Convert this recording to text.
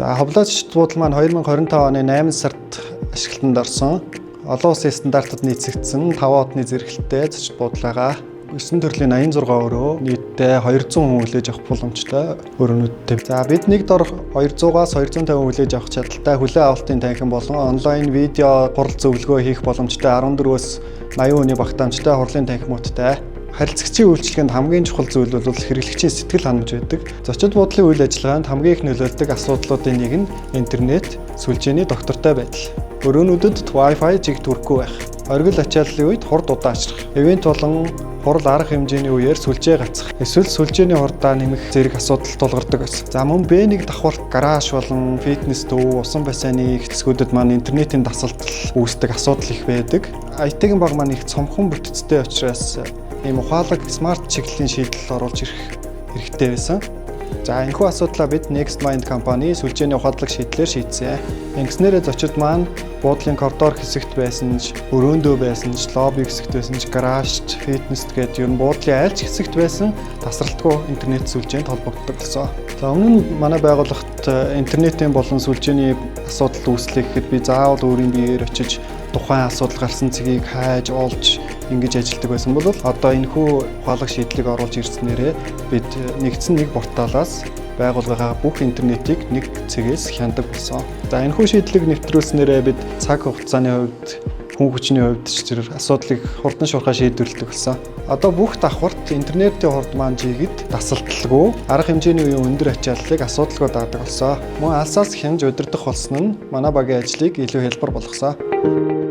За ховлоо зочид буудал маань 2025 оны 8 сард ашиглалтанд орсон. Олон улсын стандартад нийцэгдсэн 5 одны зэрэгэлтэй зочид буудлаагаа 9 төрлийн 86 өрөө нийтдээ 200 хүн хүлээж авах боломжтой өрөөнүүдтэй. За бид нэг дор 200-аас 250 хүлээж авах чадaltaй хүлээн авалтын танхим болон онлайн видео хурал зөвлөгөө хийх боломжтой 14-өөс 80 хүний багтаамжтай хурлын танхимуудтай. Харилцагчийн үйлчлэгэнд хамгийн чухал зүйл бол хэрэглэгчийн сэтгэл ханамж байдаг. Зочид буудлын үйл ажиллагаанд хамгийн их нөлөөлдөг асуудлуудын нэг нь интернет, сүлжээний доктортой байдал. Өрөөнүүдэд Wi-Fi жиг түрхгүй байх. Оргил ачааллын үед хурд удаачрах. Ивент болон хурал арга хэмжээний үеэр сүлжээ гацах. Эсвэл сүлжээний хурдаа нэмэх зэрэг асуудал тулгардаг байсан. За мөн B1 давхарт гараж болон фитнес төв, усан бассейны хэсгүүдэд маань интернетийн дасалтал үүсдэг асуудал их байдаг. IT-ийн баг маань их цомхон бүтцтэй учраас ийм ухаалаг смарт чиглэлийн шийдэл оруулж ирэх хэрэгтэй байсан. За энэхүү асуудлаа бид NextMind компани сүлжээний ухаалаг шийдлээр шийдсэн. Ингэснээрээ зочид маань буудлын коридор хэсэгт байсан ч, өрөөндөө байсан ч, лобби хэсэгт байсан ч, гаражт, фитнест гэдэг ер нь буудлын аль ч хэсэгт байсан тасралтгүй интернет сүлжээнд холбогддог болсон. За өмнө нь манай байгууллагт интернетийн болон сүлжээний асуудал үүслэх гэхэд би заавал өөрийн биеэр очиж тухайн асуудал гарсан цэгийг хайж, олж ингэж ажилладаг байсан бол одоо энэхүү ухаалаг шийдлийг оруулж ирснээрээ бид нэгдсэн нэг порталаас байгууллагынхаа бүх интернетийг нэг цэгээс хяндаг болсон. За энэхүү шийдлийг нэвтрүүлснээрээ бид цаг хугацааны хувьд, хүн хүчний хувьд ч тэр асуудлыг хурдан шуурхай шийдвэрлэдэг болсон. Одоо бүх давхарт интернетийн хурд маань жигэд дасалталгүй арга хэмжээний үеийн өндөр ачааллыг асуудалгүй даадаг болсон. Мөн алсаас хянж удирдах болсон нь манай багийн ажлыг илүү хялбар болгосон.